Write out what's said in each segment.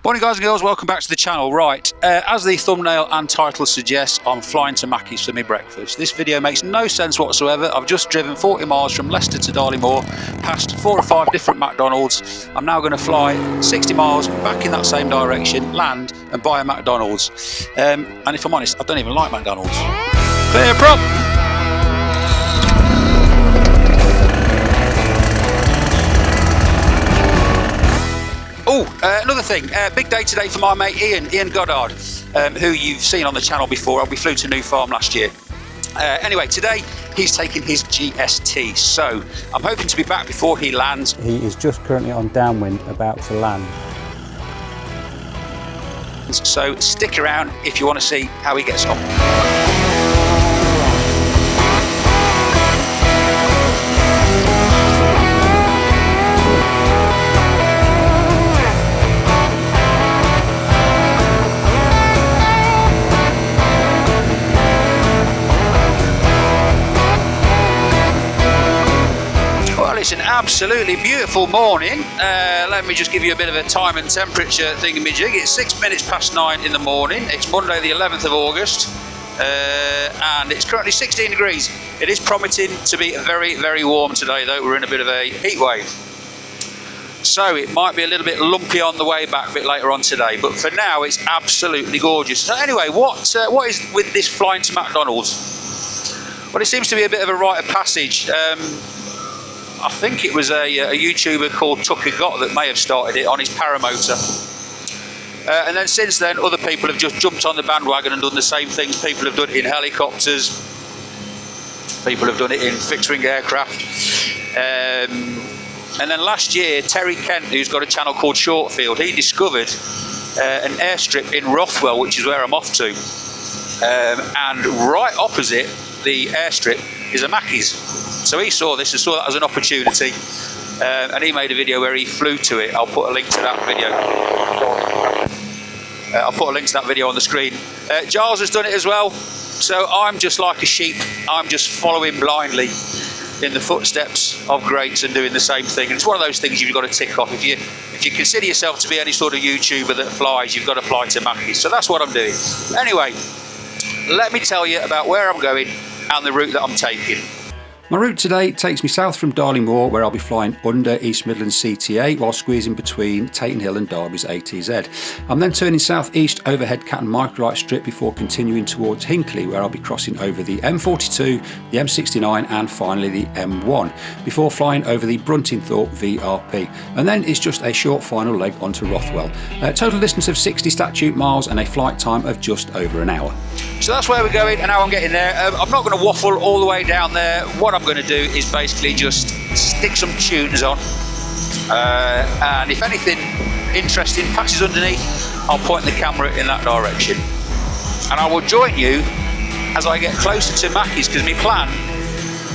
Morning guys and girls, welcome back to the channel. Right, as the thumbnail and title suggests, I'm flying to Mackey's for my breakfast. This video makes no sense whatsoever. I've just driven 40 miles from Leicester to Darley Moor, past 4 or 5 different McDonalds. I'm now going to fly 60 miles back in that same direction, land and buy a McDonald's. And if I'm honest, I don't even like McDonald's. Clear prop! Another thing, big day today for my mate Ian Goddard, who you've seen on the channel before. We flew to New Farm last year. Anyway, today he's taking his GST, so I'm hoping to be back before he lands. He is just currently on downwind, about to land. So stick around if you want to see how he gets on. It's an absolutely beautiful morning. Let me just give you a bit of a time and temperature thingamajig. It's 6 minutes past 9 in the morning. It's Monday the 11th of August and it's currently 16 degrees. It is promising to be very, very warm today though. We're in a bit of a heat wave. So it might be a little bit lumpy on the way back a bit later on today, but for now it's absolutely gorgeous. So anyway, what is with this flying to McDonald's? Well, it seems to be a bit of a rite of passage. I think it was a YouTuber called Tucker Gott that may have started it on his paramotor. And then since then, other people have just jumped on the bandwagon and done the same things. People have done it in helicopters. People have done it in fixed-wing aircraft. And then last year, Terry Kent, who's got a channel called Shortfield, he discovered an airstrip in Rothwell, which is where I'm off to. And right opposite the airstrip is a Mackey's. So he saw this and saw that as an opportunity, and he made a video where he flew to it. I'll put a link to that video. I'll put a link to that video on the screen. Giles has done it as well, so I'm just like a sheep. I'm just following blindly in the footsteps of greats and doing the same thing. And it's one of those things you've got to tick off. If you consider yourself to be any sort of YouTuber that flies, you've got to fly to Mackey's. So that's what I'm doing. Anyway, let me tell you about where I'm going and the route that I'm taking. My route today takes me south from Darley Moor, where I'll be flying under East Midlands CTA while squeezing between Taton Hill and Derby's ATZ. I'm then turning southeast over Headcat and Microlight Strip before continuing towards Hinckley, where I'll be crossing over the M42, the M69 and finally the M1 before flying over the Bruntingthorpe VRP. And then it's just a short final leg onto Rothwell. Total distance of 60 statute miles and a flight time of just over an hour. So that's where we're going and how I'm getting there. I'm not going to waffle all the way down there. What I'm going to do is basically just stick some tunes on, and if anything interesting passes underneath, I'll point the camera in that direction. And I will join you as I get closer to Mackey's, because my plan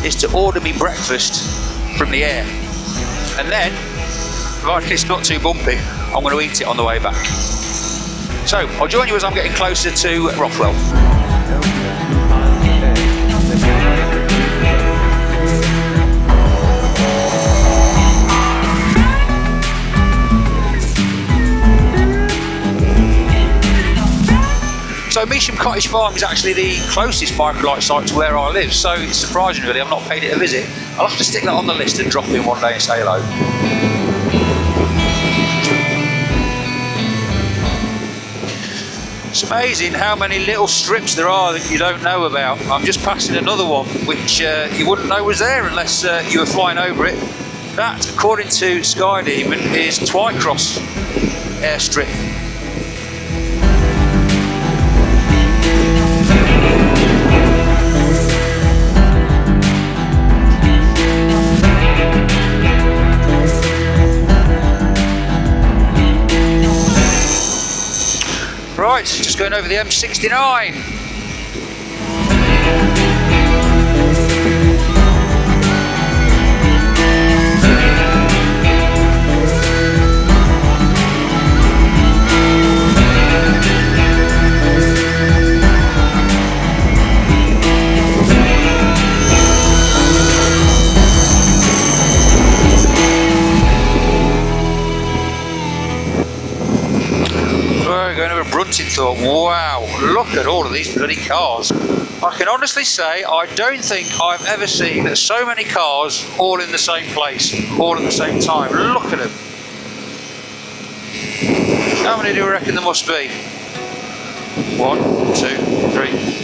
is to order me breakfast from the air. And then, provided it's not too bumpy, I'm going to eat it on the way back. So I'll join you as I'm getting closer to Rothwell. So Measham Cottage Farm is actually the closest microlight site to where I live, so it's surprising really I've not paid it a visit. I'll have to stick that on the list and drop in one day and say hello. It's amazing how many little strips there are that you don't know about. I'm just passing another one which you wouldn't know was there unless you were flying over it. That, according to Skydemon, is Twycross airstrip. Right, just going over the M69. We're going over Bruntingthorpe. Wow, look at all of these bloody cars. I can honestly say I don't think I've ever seen so many cars all in the same place, all at the same time. Look at them. How many do you reckon there must be? 1, 2, 3.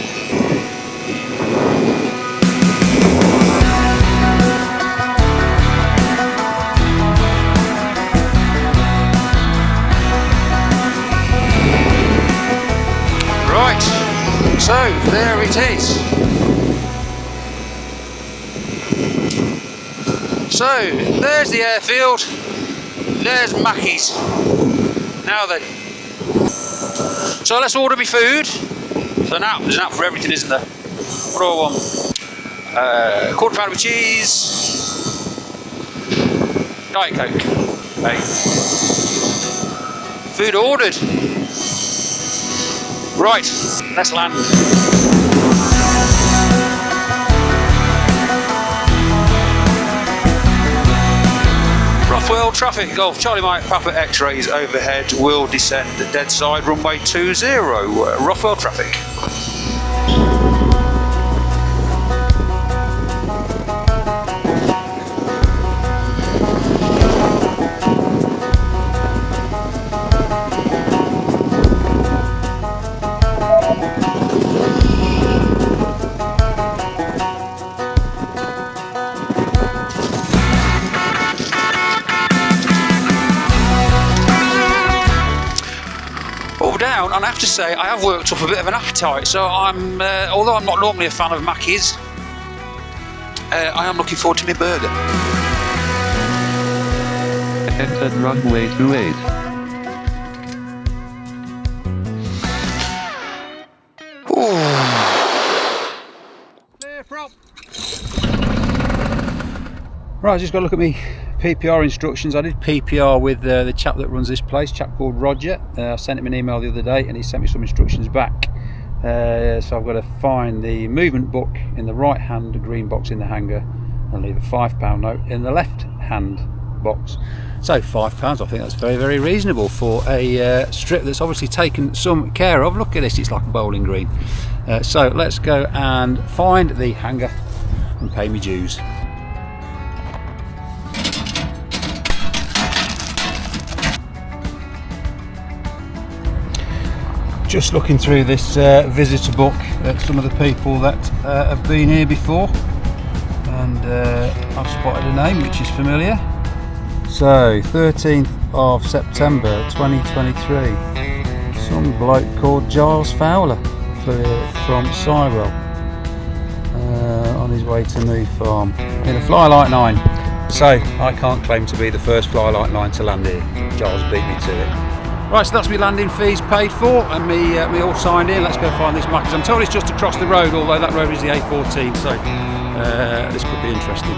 Right, so there it is. So there's the airfield, there's Mackey's. Now then, so let's order me food. So now there's an app for everything, isn't there? What do I want? Quarter pounder with cheese, Diet Coke. Hey. Food ordered. Right, let's land. Rothwell traffic, Golf Charlie Mike Papa X-rays overhead will descend dead side runway 20, Rothwell traffic. Down, and I have to say I have worked up a bit of an appetite, so I'm although I'm not normally a fan of Mackey's, I am looking forward to my burger. Exit runway 28. Clear prop. Right, I just got to look at me PPR instructions. I did PPR with the chap that runs this place, a chap called Roger. I sent him an email the other day and he sent me some instructions back. So I've got to find the movement book in the right hand green box in the hangar and leave a £5 note in the left hand box. So £5, I think that's very, very reasonable for a strip that's obviously taken some care of. Look at this, it's like a bowling green. So let's go and find the hangar and pay me dues. Just looking through this visitor book at some of the people that have been here before, and I've spotted a name which is familiar. So 13th of September 2023, some bloke called Giles Fowler flew here from Cyrell on his way to New Farm in a Flylight 9. So I can't claim to be the first Flylight 9 to land here. Giles beat me to it. Right, so that's my landing fees paid for and me all signed in. Let's go find this Mackey's. I'm told it's just across the road, although that road is the A14, so this could be interesting.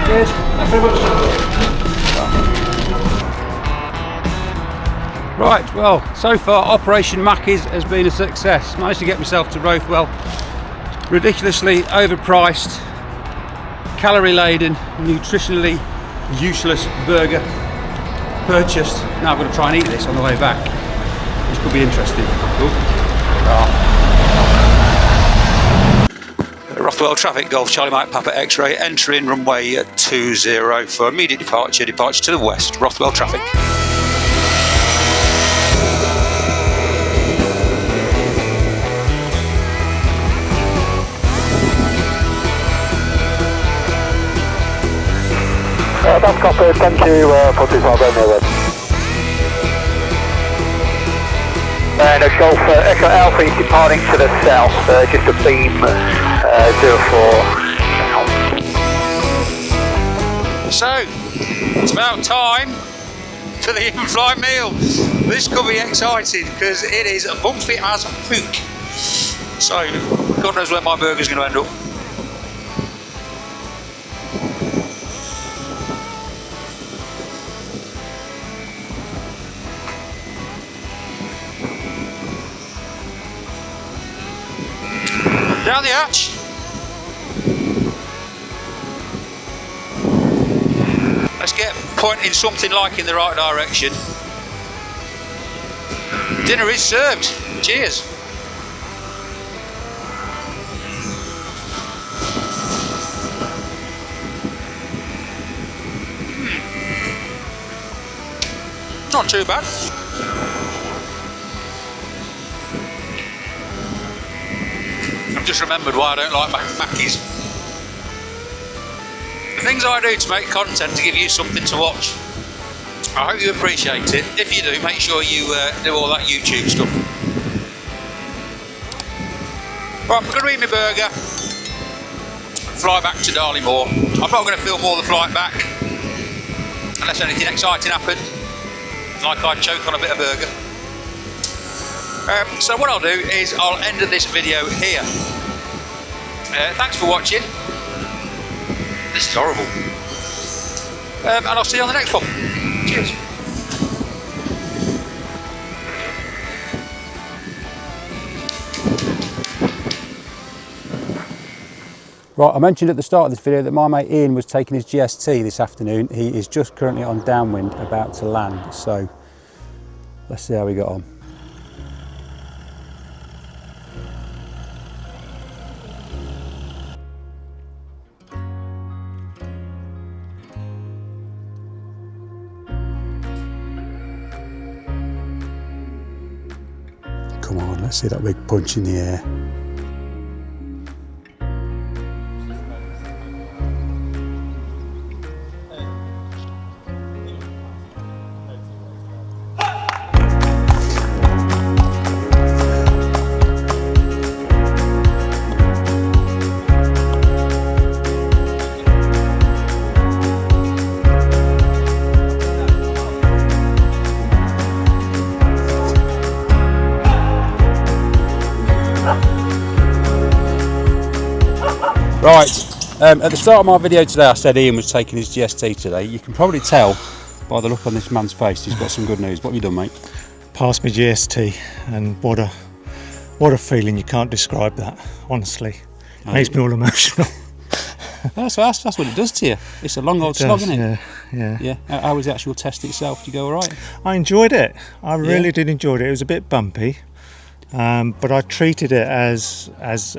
Cheers. Thanks very much. Right, well, so far Operation Mackey's has been a success. Managed to get myself to Rothwell. Ridiculously overpriced, calorie laden, nutritionally useless burger purchased. Now I'm going to try and eat this on the way back. This could be interesting. Rothwell traffic, Golf Charlie Mike Papa X-ray, entering runway 20 for immediate departure to the west, Rothwell traffic. That's copied, thank you for 25 And a Golf Echo Alpha is departing to the south, just a beam 04. So, it's about time for the in-flight meal. This could be exciting because it is bumpy as pook. So, God knows where my burger's going to end up. catch. Let's get pointing something like in the right direction. Dinner is served. Cheers. Not too bad. I've just remembered why I don't like Mackies. The things I do to make content to give you something to watch. I hope you appreciate it. If you do, make sure you do all that YouTube stuff. Right, I'm going to eat my burger and fly back to Darley Moor. I'm not going to film all the flight back unless anything exciting happens, like I choke on a bit of burger. So what I'll do is I'll end this video here. Thanks for watching. This is horrible. And I'll see you on the next one. Cheers. Right, I mentioned at the start of this video that my mate Ian was taking his GST this afternoon. He is just currently on downwind, about to land, so let's see how we got on. Come on, let's see that big punch in the air. Right, at the start of my video today I said Ian was taking his GST today. You can probably tell by the look on this man's face he's got some good news. What have you done, mate? Passed my GST, and what a feeling, you can't describe that, honestly. Makes me all emotional. That's what it does to you. It's a long old slog, isn't it? Yeah. How was the actual test itself? Did you go all right? I enjoyed it. I really did enjoy it. It was a bit bumpy, but I treated it as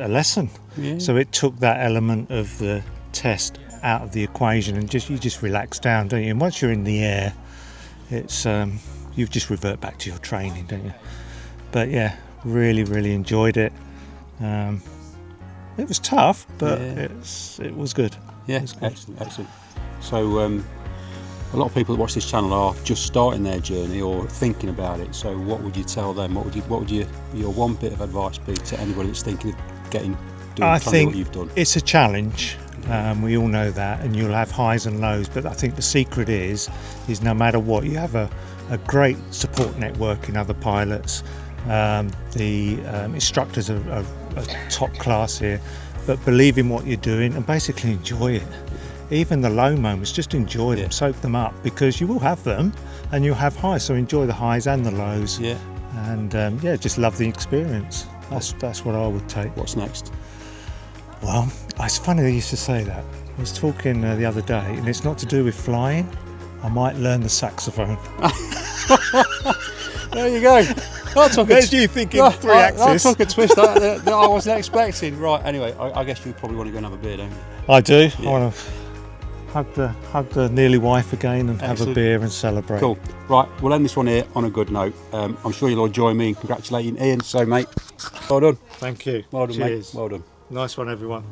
a lesson. Yeah. So it took that element of the test out of the equation, and you just relax down, don't you? And once you're in the air, it's you just revert back to your training, don't you? But yeah, really enjoyed it. It was tough, but it was good. Yeah, excellent. So a lot of people that watch this channel are just starting their journey or thinking about it. So what would you tell them? What would your one bit of advice be to anybody that's thinking of doing what you've done? It's a challenge. We all know that, and you'll have highs and lows. But I think the secret is no matter what, you have a great support network in other pilots. The instructors are top class here, but believe in what you're doing and basically enjoy it. Even the low moments, just enjoy them, soak them up, because you will have them and you'll have highs. So enjoy the highs and the lows. Yeah. And just love the experience. That's what I would take. What's next? Well, it's funny that you used to say that. I was talking the other day, and it's not to do with flying. I might learn the saxophone. There you go. There's you thinking three axis. That took a twist that I wasn't expecting. Right, anyway, I guess you probably want to go and have a beer, don't you? I do. Yeah. I want to hug the nearly wife again and have a beer and celebrate. Cool. Right, we'll end this one here on a good note. I'm sure you'll all join me in congratulating Ian. So, mate, well done. Thank you. Well done, Cheers. mate. Well done. Nice one, everyone.